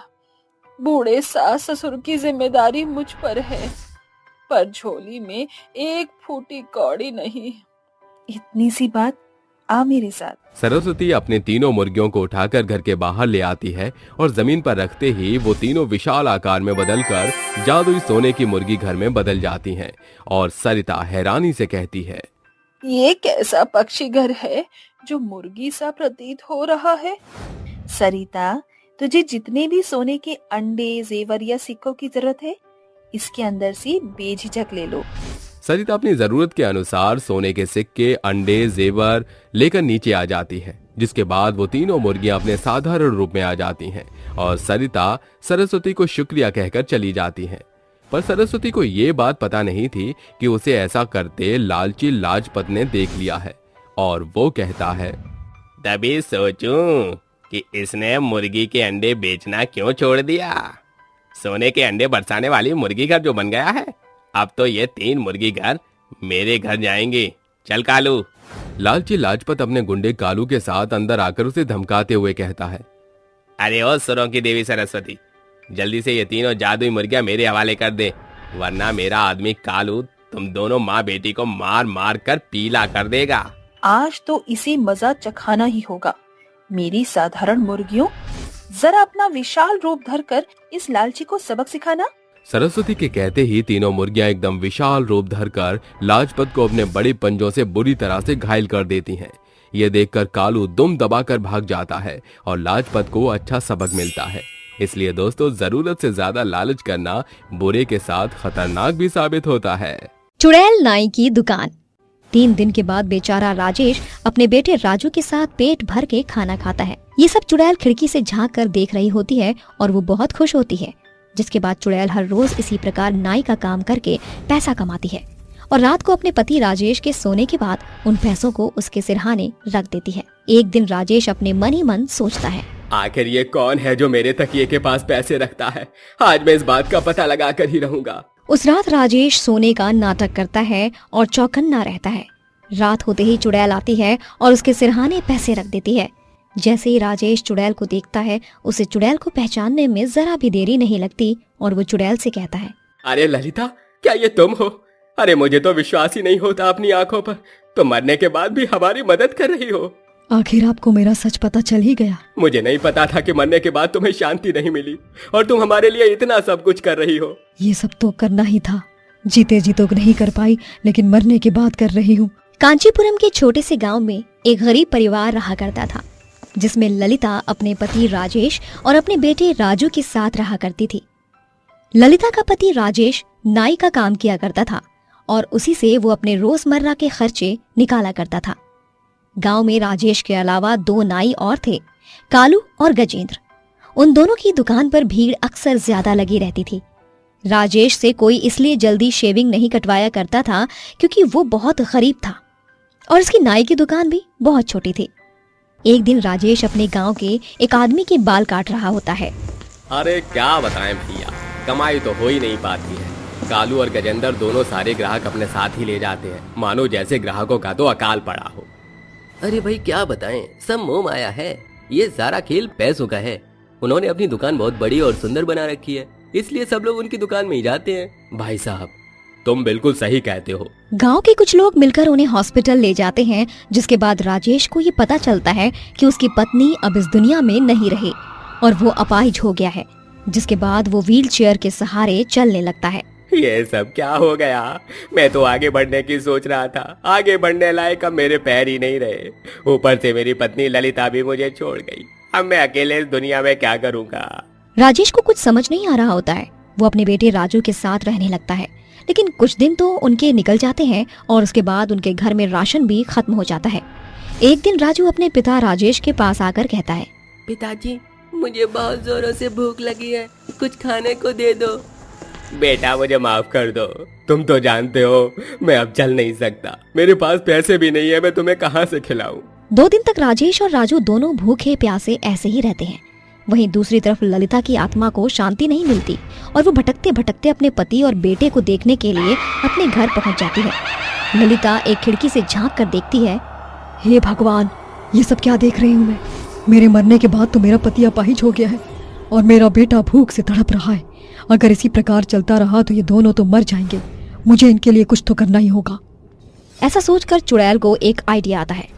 बूढ़े सास ससुर की जिम्मेदारी मुझ पर है, पर झोली में एक फूटी कौड़ी नहीं। इतनी सी बात, आ मेरे साथ। सरस्वती अपने तीनों मुर्गियों को उठाकर घर के बाहर ले आती है और जमीन पर रखते ही वो तीनों विशाल आकार में बदलकर जादुई सोने की मुर्गी घर में बदल जाती हैं। और सरिता हैरानी से कहती है, ये कैसा पक्षी घर है जो मुर्गी सा प्रतीत हो रहा है? सरिता, तुझे जितने भी सोने के अंडे, जेवर या सिक्कों की जरूरत है, इसके अंदर से बेझिझक ले लो। सरिता अपनी जरूरत के अनुसार सोने के सिक्के, अंडे, जेवर लेकर नीचे आ जाती है, जिसके बाद वो तीनों मुर्गियां अपने साधारण रूप में आ जाती हैं और सरिता सरस्वती को शुक्रिया कहकर चली जाती हैं। पर सरस्वती को ये बात पता नहीं थी कि उसे ऐसा करते लालची लाजपत ने देख लिया है और वो कहता है, तभी सोचूं कि इसने मुर्गी के अंडे बेचना क्यों छोड़ दिया। सोने के अंडे बरसाने वाली मुर्गी घर जो बन गया है, अब तो ये 3 मुर्गी घर मेरे घर जाएंगे। चल कालू। लालची लाजपत अपने गुंडे कालू के साथ अंदर आकर उसे धमकाते हुए कहता है, अरे ओ सुरों की देवी सरस्वती, जल्दी से ये 3 जादुई मुर्गियां मेरे हवाले कर दे, वरना मेरा आदमी कालू तुम दोनों माँ बेटी को मार मार कर पीला कर देगा। आज तो इसे मजा चखाना ही होगा। मेरी साधारण मुर्गियों, जरा अपना विशाल रूप धरकर इस लालची को सबक सिखाना। सरस्वती के कहते ही 3 मुर्गियां एकदम विशाल रूप धरकर लाजपत को अपने बड़े पंजों से बुरी तरह से घायल कर देती हैं। ये देखकर कालू दुम दबाकर भाग जाता है और लाजपत को अच्छा सबक मिलता है। इसलिए दोस्तों, जरूरत से ज्यादा लालच करना बुरे के साथ खतरनाक भी साबित होता है। चुड़ैल नाई की दुकान। 3 दिन के बाद बेचारा राजेश अपने बेटे राजू के साथ पेट भर के खाना खाता है। ये सब चुड़ैल खिड़की से झांक कर देख रही होती है और वो बहुत खुश होती है। जिसके बाद चुड़ैल हर रोज इसी प्रकार नाई का काम करके पैसा कमाती है और रात को अपने पति राजेश के सोने के बाद उन पैसों को उसके सिरहाने रख देती है। एक दिन राजेश अपने मन ही मन सोचता है, आखिर ये कौन है जो मेरे तकिए के पास पैसे रखता है? आज मैं इस बात का पता लगा कर ही रहूंगा। उस रात राजेश सोने का नाटक करता है और चौकन्ना रहता है। रात होते ही चुड़ैल आती है और उसके सिरहाने पैसे रख देती है। जैसे ही राजेश चुड़ैल को देखता है, उसे चुड़ैल को पहचानने में जरा भी देरी नहीं लगती और वो चुड़ैल से कहता है, अरे ललिता, क्या ये तुम हो? अरे मुझे तो विश्वास ही नहीं होता अपनी आंखों पर। तुम मरने के बाद भी हमारी मदद कर रही हो। आखिर आपको मेरा सच पता चल ही गया। मुझे नहीं पता था कि मरने के बाद तुम्हें शांति नहीं मिली और तुम हमारे लिए इतना सब कुछ कर रही हो। ये सब तो करना ही था। जीते जी तो नहीं कर पाई, लेकिन मरने के बाद कर रही हूँ। कांचीपुरम के छोटे से गांव में एक गरीब परिवार रहा करता था, जिसमें ललिता अपने पति राजेश और अपने बेटे राजू के साथ रहा करती थी। ललिता का पति राजेश नाई का काम किया करता था और उसी से वो अपने रोजमर्रा के खर्चे निकाला करता था। गांव में राजेश के अलावा 2 नाई और थे, कालू और गजेंद्र। उन दोनों की दुकान पर भीड़ अक्सर ज्यादा लगी रहती थी। राजेश से कोई इसलिए जल्दी शेविंग नहीं कटवाया करता था क्योंकि वो बहुत गरीब था और उसकी नाई की दुकान भी बहुत छोटी थी। एक दिन राजेश अपने गांव के एक आदमी के बाल काट रहा होता है। अरे क्या बताएं भैया, कमाई तो हो ही नहीं पाती है। कालू और गजेंद्र दोनों सारे ग्राहक अपने साथ ही ले जाते हैं, मानो जैसे ग्राहकों का तो अकाल पड़ा हो। अरे भाई क्या बताएं, सब मोह माया है। ये सारा खेल पैसों का है। उन्होंने अपनी दुकान बहुत बड़ी और सुंदर बना रखी है, इसलिए सब लोग उनकी दुकान में ही जाते हैं। भाई साहब, तुम बिल्कुल सही कहते हो। गांव के कुछ लोग मिलकर उन्हें हॉस्पिटल ले जाते हैं, जिसके बाद राजेश को ये पता चलता है कि उसकी पत्नी अब इस दुनिया में नहीं रही और वो अपाहिज हो गया है। जिसके बाद वो व्हीलचेयर के सहारे चलने लगता है। ये सब क्या हो गया? मैं तो आगे बढ़ने की सोच रहा था। आगे बढ़ने लायक अब मेरे पैर ही नहीं रहे। ऊपर से मेरी पत्नी ललिता भी मुझे छोड़ गई। अब मैं अकेले इस दुनिया में क्या करूँगा? राजेश को कुछ समझ नहीं आ रहा होता है। वो अपने बेटे राजू के साथ रहने लगता है, लेकिन कुछ दिन तो उनके निकल जाते हैं और उसके बाद उनके घर में राशन भी खत्म हो जाता है। एक दिन राजू अपने पिता राजेश के पास आकर कहता है, पिताजी, मुझे बहुत जोरों से भूख लगी है, कुछ खाने को दे दो। बेटा, मुझे माफ कर दो। तुम तो जानते हो मैं अब चल नहीं सकता। मेरे पास पैसे भी नहीं है, मैं तुम्हें कहाँ से खिलाऊं? 2 दिन तक राजेश और राजू दोनों भूखे प्यासे ऐसे ही रहते हैं। वहीं दूसरी तरफ ललिता की आत्मा को शांति नहीं मिलती और वो भटकते भटकते अपने पति और बेटे को देखने के लिए अपने घर पहुंच जाती है। ललिता एक खिड़की से झांक कर देखती है। हे भगवान, ये सब क्या देख रही हूँ मैं? मेरे मरने के बाद तो मेरा पति अपाहिज हो गया है और मेरा बेटा भूख से तड़प रहा है। अगर इसी प्रकार चलता रहा तो ये दोनों तो मर जाएंगे। मुझे इनके लिए कुछ तो करना ही होगा। ऐसा सोचकर चुड़ैल को एक आइडिया आता है।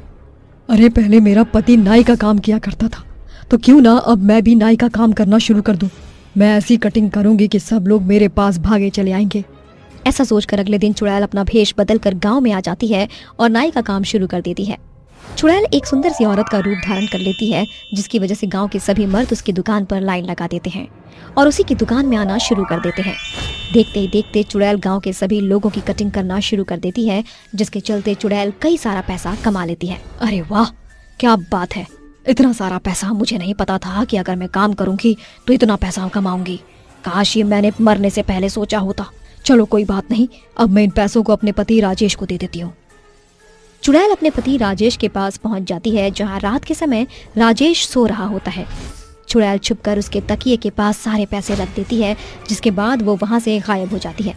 अरे पहले मेरा पति नाई का काम किया करता था, तो क्यों ना अब मैं भी नाई का काम करना शुरू कर दूं। मैं ऐसी कटिंग करूंगी कि सब लोग मेरे पास भागे चले आएंगे। ऐसा सोचकर अगले दिन चुड़ैल अपना भेष बदलकर गांव में आ जाती है और नाई का काम शुरू कर देती है। चुड़ैल एक सुंदर सी औरत का रूप धारण कर लेती है, जिसकी वजह से गांव के सभी मर्द उसकी दुकान पर लाइन लगा देते हैं और उसी की दुकान में आना शुरू कर देते हैं। देखते ही देखते चुड़ैल गांव के सभी लोगों की कटिंग करना शुरू कर देती है, जिसके चलते चुड़ैल कई सारा पैसा कमा लेती है। अरे वाह, क्या बात है! इतना सारा पैसा! मुझे नहीं पता था कि अगर मैं काम करूंगी तो इतना पैसा कमाऊंगी। काश ये मैंने मरने से पहले सोचा होता। चलो कोई बात नहीं, अब मैं इन पैसों को अपने पति राजेश को दे देती हूँ। चुड़ैल अपने पति राजेश के पास पहुंच जाती है, जहां रात के समय राजेश सो रहा होता है। चुड़ैल छुपकर उसके तकिए के पास सारे पैसे रख देती है, जिसके बाद वो वहां से गायब हो जाती है।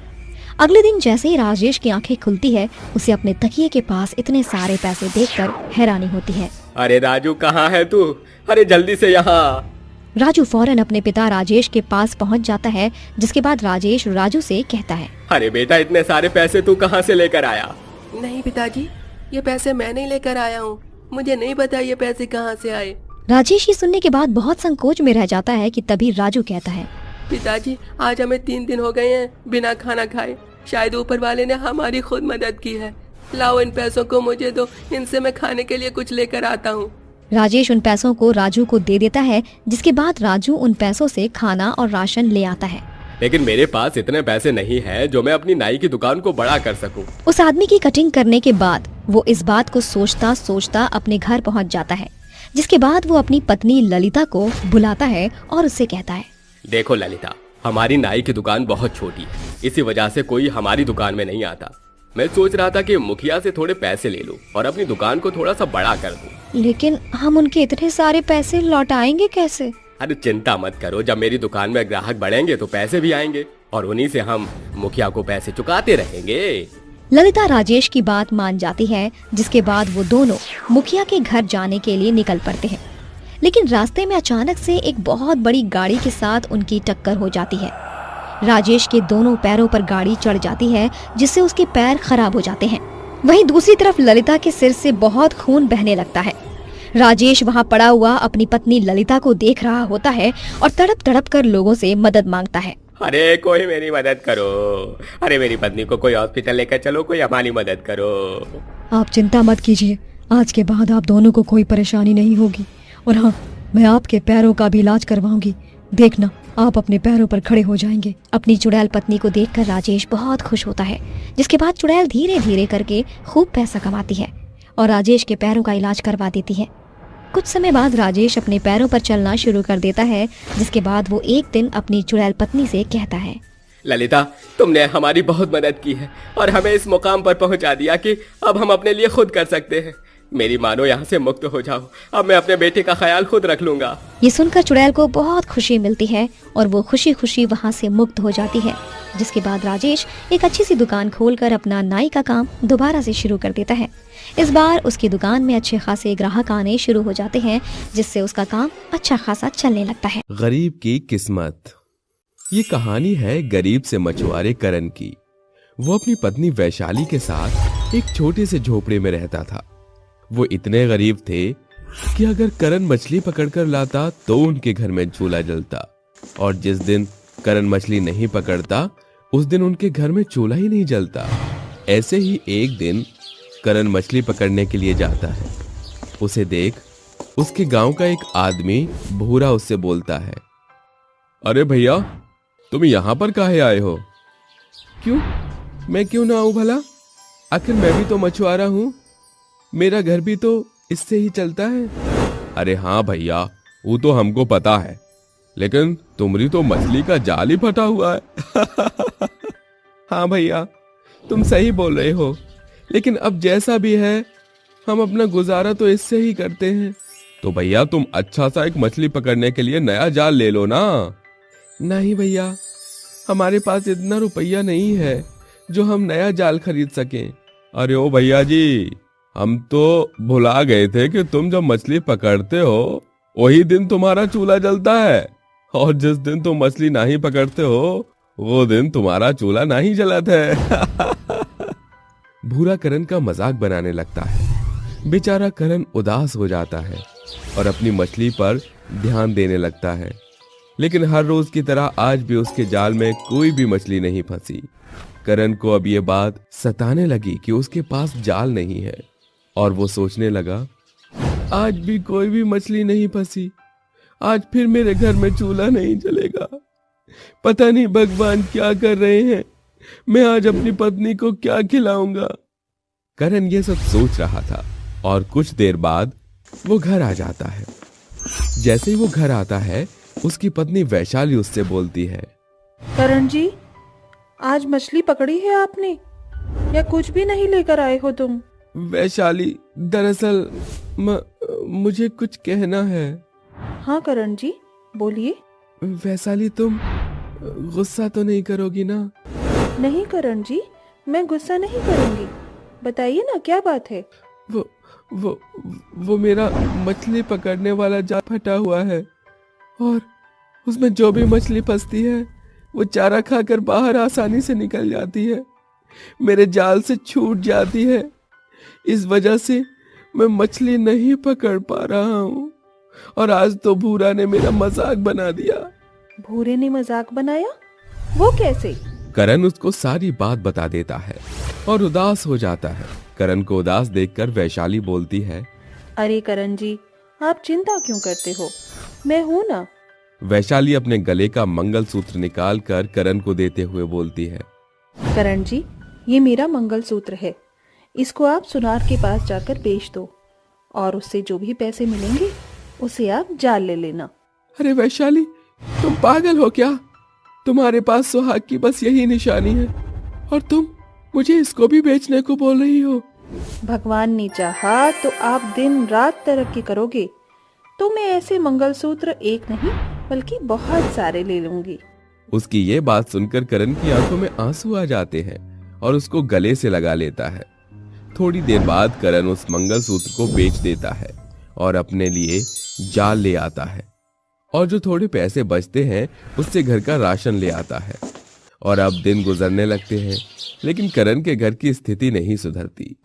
अगले दिन जैसे ही राजेश की आंखें खुलती है, उसे अपने तकिए के पास इतने सारे पैसे देखकर हैरानी होती है। अरे राजू, कहाँ है तू? अरे जल्दी से यहाँ। राजू फौरन अपने पिता राजेश के पास पहुंच जाता है, जिसके बाद राजेश राजू से कहता है, अरे बेटा, इतने सारे पैसे तू कहाँ से लेकर आया? नहीं पिताजी, ये पैसे मैं नहीं लेकर आया हूँ। मुझे नहीं पता ये पैसे कहाँ से आए। राजेश ये सुनने के बाद बहुत संकोच में रह जाता है कि तभी राजू कहता है, पिताजी, आज हमें 3 दिन हो गए हैं बिना खाना खाए। शायद ऊपर वाले ने हमारी खुद मदद की है। लाओ इन पैसों को मुझे दो, इनसे मैं खाने के लिए कुछ लेकर आता हूँ। राजेश उन पैसों को राजू को दे देता है, जिसके बाद राजू उन पैसों से खाना और राशन ले आता है। लेकिन मेरे पास इतने पैसे नहीं हैं जो मैं अपनी नाई की दुकान को बड़ा कर सकूं। उस आदमी की कटिंग करने के बाद वो इस बात को सोचता सोचता अपने घर पहुंच जाता है, जिसके बाद वो अपनी पत्नी ललिता को बुलाता है और उससे कहता है, देखो ललिता, हमारी नाई की दुकान बहुत छोटी है, इसी वजह से कोई हमारी दुकान में नहीं आता। मैं सोच रहा था कि मुखिया से थोड़े पैसे ले लूं और अपनी दुकान को थोड़ा सा बड़ा कर दूं। लेकिन हम उनके इतने सारे पैसे लौटाएंगे कैसे? अरे चिंता मत करो, जब मेरी दुकान में ग्राहक बढ़ेंगे तो पैसे भी आएंगे और उन्हीं से हम मुखिया को पैसे चुकाते रहेंगे। ललिता राजेश की बात मान जाती है, जिसके बाद वो दोनों मुखिया के घर जाने के लिए निकल पड़ते हैं। लेकिन रास्ते में अचानक से एक बहुत बड़ी गाड़ी के साथ उनकी टक्कर हो जाती है। राजेश के दोनों पैरों पर गाड़ी चढ़ जाती है, जिससे उसके पैर खराब हो जाते हैं। वहीं दूसरी तरफ ललिता के सिर से बहुत खून बहने लगता है। राजेश वहां पड़ा हुआ अपनी पत्नी ललिता को देख रहा होता है और तड़प तड़प कर लोगों से मदद मांगता है। अरे कोई मेरी मदद करो, अरे मेरी पत्नी को कोई हॉस्पिटल लेकर चलो, कोई हमारी मदद करो। आप चिंता मत कीजिए, आज के बाद आप दोनों को कोई परेशानी नहीं होगी, और हाँ, मैं आपके पैरों का भी इलाज करवाऊंगी। देखना, आप अपने पैरों पर खड़े हो जाएंगे। अपनी चुड़ैल पत्नी को देखकर राजेश बहुत खुश होता है, जिसके बाद चुड़ैल धीरे धीरे करके खूब पैसा कमाती है और राजेश के पैरों का इलाज करवा देती है। कुछ समय बाद राजेश अपने पैरों पर चलना शुरू कर देता है, जिसके बाद वो एक दिन अपनी चुड़ैल पत्नी से कहता है, ललिता, तुमने हमारी बहुत मदद की है और हमें इस मुकाम पर पहुंचा दिया कि अब हम अपने लिए खुद कर सकते हैं। मेरी मानो यहाँ से मुक्त हो जाओ, अब मैं अपने बेटे का ख्याल खुद रख लूंगा। ये सुनकर चुड़ैल को बहुत खुशी मिलती है और वो खुशी खुशी वहाँ से मुक्त हो जाती है, जिसके बाद राजेश एक अच्छी सी दुकान खोलकर अपना नाई का काम दोबारा से शुरू कर देता है। इस बार उसकी दुकान में अच्छे खासे ग्राहक आने शुरू हो जाते हैं, जिससे उसका काम अच्छा खासा चलने लगता है। गरीब की किस्मत। ये कहानी है गरीब से मछुआरे करण की। वो अपनी पत्नी वैशाली के साथ एक छोटे से झोपड़े में रहता था। वो इतने गरीब थे कि अगर करण मछली पकड़कर लाता तो उनके घर में चूल्हा जलता, और जिस दिन करण मछली नहीं पकड़ता उस दिन उनके घर में चूल्हा ही नहीं जलता। ऐसे ही एक दिन करण मछली पकड़ने के लिए जाता है। उसे देख उसके गांव का एक आदमी भूरा उससे बोलता है, अरे भैया, तुम यहाँ पर काहे आए हो? क्यों? मैं क्यों ना आऊं भला? आखिर मैं भी तो मछुआरा हूँ, मेरा घर भी तो इससे ही चलता है। अरे हाँ भैया, वो तो हमको पता है, लेकिन तुम्हारी तो मछली का जाल ही फटा हुआ है। हाँ भैया, तुम सही बोल रहे हो, लेकिन अब जैसा भी है हम अपना गुजारा तो इससे ही करते हैं। तो भैया तुम अच्छा सा एक मछली पकड़ने के लिए नया जाल ले लो ना। नहीं भैया, हमारे पास इतना रुपया नहीं है जो हम नया जाल खरीद सकें। अरे ओ भैया जी, हम तो भुला गए थे कि तुम जब मछली पकड़ते हो वही दिन तुम्हारा चूल्हा जलता है, और जिस दिन तुम मछली नहीं पकड़ते हो वो दिन तुम्हारा चूल्हा नहीं जलता है। भूरा करण का मजाक बनाने लगता है। बेचारा करण उदास हो जाता है और अपनी मछली पर ध्यान देने लगता है। लेकिन हर रोज की तरह आज भी उसके जाल में कोई भी मछली नहीं फंसी। करण को अब ये बात सताने लगी कि उसके पास जाल नहीं है, और वो सोचने लगा, आज भी कोई भी मछली नहीं फंसी, आज फिर मेरे घर में चूल्हा नहीं जलेगा। पता नहीं भगवान क्या कर रहे हैं, मैं आज अपनी पत्नी को क्या खिलाऊंगा। करण ये सब सोच रहा था और कुछ देर बाद वो घर आ जाता है। जैसे ही वो घर आता है उसकी पत्नी वैशाली उससे बोलती है, करण जी, आज मछली पकड़ी है आपने या कुछ भी नहीं लेकर आए हो तुम? वैशाली, दरअसल मुझे कुछ कहना है। हाँ करण जी, बोलिए। वैशाली, तुम गुस्सा तो नहीं करोगी ना? नहीं करण जी, मैं गुस्सा नहीं करूंगी। बताइए ना, क्या बात है? वो मेरा मछली पकड़ने वाला जाल फटा हुआ है और उसमें जो भी मछली फंसती है वो चारा खाकर बाहर आसानी से निकल जाती है, मेरे जाल से छूट जाती है। इस वजह से मैं मछली नहीं पकड़ पा रहा हूँ और आज तो भूरा ने मेरा मजाक बना दिया। भूरे ने मजाक बनाया? वो कैसे? करण उसको सारी बात बता देता है और उदास हो जाता है। करण को उदास देखकर वैशाली बोलती है, अरे करण जी, आप चिंता क्यों करते हो, मैं हूं ना। वैशाली अपने गले का मंगलसूत्र निकालकर करण को देते हुए बोलती है, करण जी, ये मेरा मंगलसूत्र है, इसको आप सुनार के पास जाकर बेच दो और उससे जो भी पैसे मिलेंगे उसे आप जाल ले लेना। अरे वैशाली, तुम पागल हो क्या? तुम्हारे पास सुहाग की बस यही निशानी है और तुम मुझे इसको भी बेचने को बोल रही हो? भगवान ने चाहा तो आप दिन रात तरक्की करोगे तो मैं ऐसे मंगलसूत्र एक नहीं बल्कि बहुत सारे ले लूंगी। उसकी ये बात सुनकर करण की आंखों में आंसू आ जाते हैं और उसको गले से लगा लेता है। थोड़ी देर बाद करण उस मंगलसूत्र को बेच देता है और अपने लिए जाल ले आता है और जो थोड़े पैसे बचते हैं उससे घर का राशन ले आता है। और अब दिन गुजरने लगते हैं, लेकिन करण के घर की स्थिति नहीं सुधरती।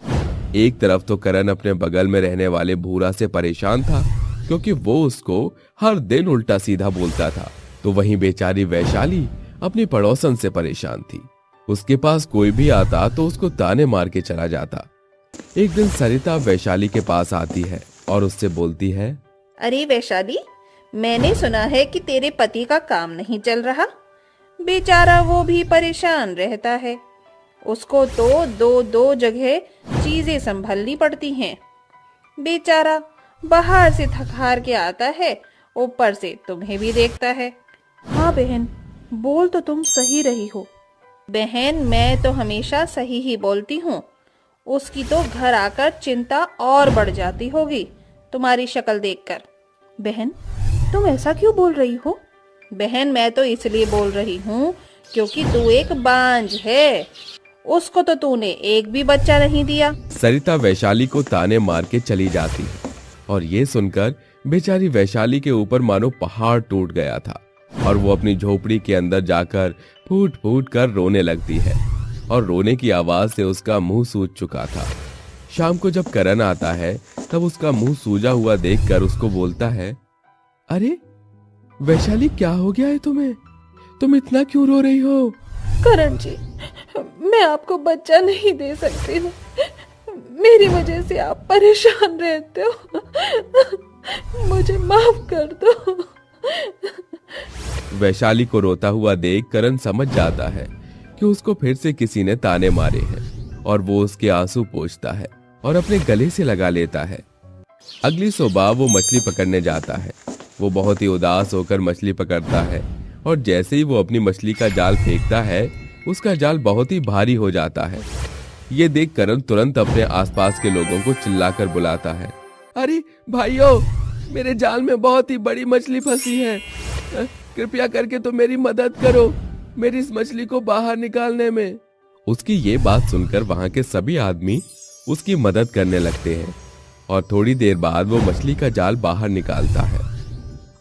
एक तरफ तो करण अपने बगल में रहने वाले भूरा से परेशान था क्योंकि वो उसको हर दिन उल्टा सीधा बोलता था, तो वहीं बेचारी वैशाली अपनी पड़ोसन से परेशान थी। उसके पास कोई भी आता तो उसको ताने मार के चला जाता। एक दिन सरिता वैशाली के पास आती है और उससे बोलती है, अरे वैशाली, मैंने सुना है कि तेरे पति का काम नहीं चल रहा। बेचारा वो भी परेशान रहता है, उसको तो दो जगह चीजें संभालनी पड़ती हैं। बेचारा बाहर से थक हार के आता है, ऊपर से तुम्हें भी देखता है। हाँ बहन, बोल तो तुम सही रही हो। बहन, मैं तो हमेशा सही ही बोलती हूँ। उसकी तो घर आकर चिंता और बढ़ जाती होगी तुम्हारी शक्ल देखकर। बहन, तुम ऐसा क्यों बोल रही हो? बहन, मैं तो इसलिए बोल रही हूँ क्योंकि तू एक बांझ है, उसको तो तूने एक भी बच्चा नहीं दिया। सरिता वैशाली को ताने मार के चली जाती है और ये सुनकर बेचारी वैशाली के ऊपर मानो पहाड़ टूट गया था और वो अपनी झोपड़ी के अंदर जाकर फूट फूट कर रोने लगती है और रोने की आवाज से उसका मुंह सूज चुका था। शाम को जब करण आता है तब उसका मुंह सूजा हुआ देखकर उसको बोलता है, अरे वैशाली, क्या हो गया है तुम्हें? तुम इतना क्यों रो रही हो? करण जी, मैं आपको बच्चा नहीं दे सकती हूँ, मेरी वजह से आप परेशान रहते हो, मुझे माफ कर दो। वैशाली को रोता हुआ देख करण समझ जाता है कि उसको फिर से किसी ने ताने मारे हैं और वो उसके आंसू पोंछता है और अपने गले से लगा लेता है। अगली सुबह वो मछली पकड़ने जाता है। वो बहुत ही उदास होकर मछली पकड़ता है और जैसे ही वो अपनी मछली का जाल फेंकता है उसका जाल बहुत ही भारी हो जाता है। ये देख करण तुरंत अपने आसपास के लोगों को चिल्लाकर बुलाता है, अरे भाइयों, मेरे जाल में बहुत ही बड़ी मछली फंसी है, कृपया करके तो मेरी मदद करो मेरी इस मछली को बाहर निकालने में। उसकी ये बात सुनकर वहां के सभी आदमी उसकी मदद करने लगते हैं और थोड़ी देर बाद वो मछली का जाल बाहर निकालता है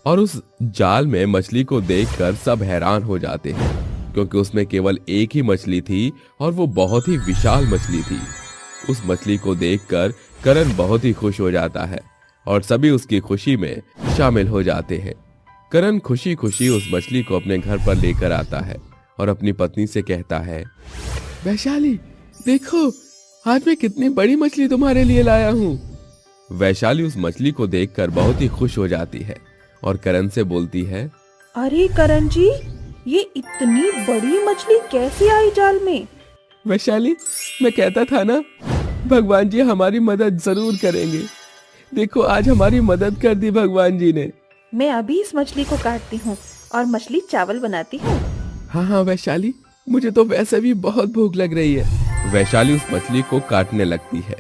और उस जाल में मछली को देखकर सब हैरान हो जाते हैं क्योंकि उसमें केवल एक ही मछली थी और वो बहुत ही विशाल मछली थी। उस मछली को देखकर करण बहुत ही खुश हो जाता है और सभी उसकी खुशी में शामिल हो जाते हैं। करण खुशी खुशी उस मछली को अपने घर पर लेकर आता है और अपनी पत्नी से कहता है, वैशाली देखो, आज मैं कितनी बड़ी मछली तुम्हारे लिए लाया हूँ। वैशाली उस मछली को देखकर बहुत ही खुश हो जाती है और करण से बोलती है, अरे करण जी, ये इतनी बड़ी मछली कैसे आई जाल में? वैशाली, मैं कहता था ना, भगवान जी हमारी मदद जरूर करेंगे। देखो, आज हमारी मदद कर दी भगवान जी ने। मैं अभी इस मछली को काटती हूँ और मछली चावल बनाती हूँ। हाँ वैशाली, मुझे तो वैसे भी बहुत भूख लग रही है। वैशाली उस मछली को काटने लगती है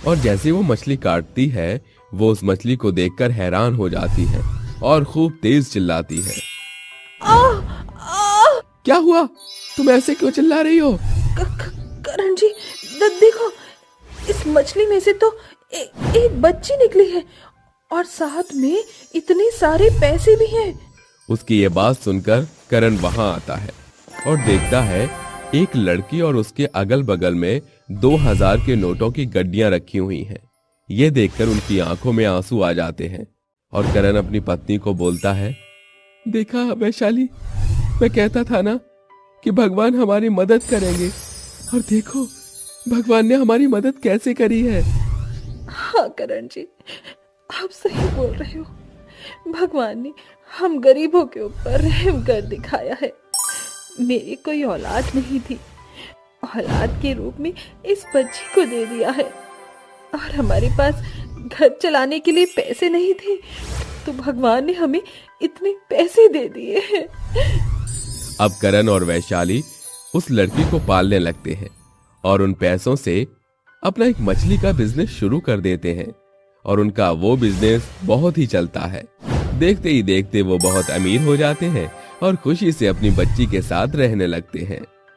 और जैसे वो मछली काटती है वो उस मछली को देखकर हैरान हो जाती है और खूब तेज चिल्लाती है। क्या हुआ? तुम ऐसे क्यों चिल्ला रही हो? करण जी, देखो, इस मछली में से तो एक बच्ची निकली है और साथ में इतने सारे पैसे भी हैं। उसकी ये बात सुनकर करण वहां आता है और देखता है एक लड़की और उसके अगल बगल में 2000 के नोटों की गड्डियां रखी हुई हैं। ये देखकर उनकी आंखों में आंसू आ जाते हैं और करण अपनी पत्नी को बोलता है, देखा वैशाली, मैं कहता था ना कि भगवान हमारी मदद करेंगे, और देखो भगवान ने हमारी मदद कैसे करी है। हाँ करण जी, आप सही बोल रहे हो। भगवान ने हम गरीबों के ऊपर रहम कर दिखाया है। मेरी कोई औलाद नहीं थी, औलाद के रूप में इस बच्ची को दे दिया है, और हमारे पास घर चलाने के लिए पैसे नहीं थे तो भगवान ने हमें इतने पैसे दे दिए हैं। अब करण और वैशाली उस लड़की को पालने लगते हैं और उन पैसों से अपना एक मछली का बिजनेस शुरू कर देते हैं और उनका वो बिजनेस बहुत ही चलता है। देखते ही देखते वो बहुत अमीर हो जाते हैं और खुशी से अपनी बच्ची के साथ रहने लगते हैं।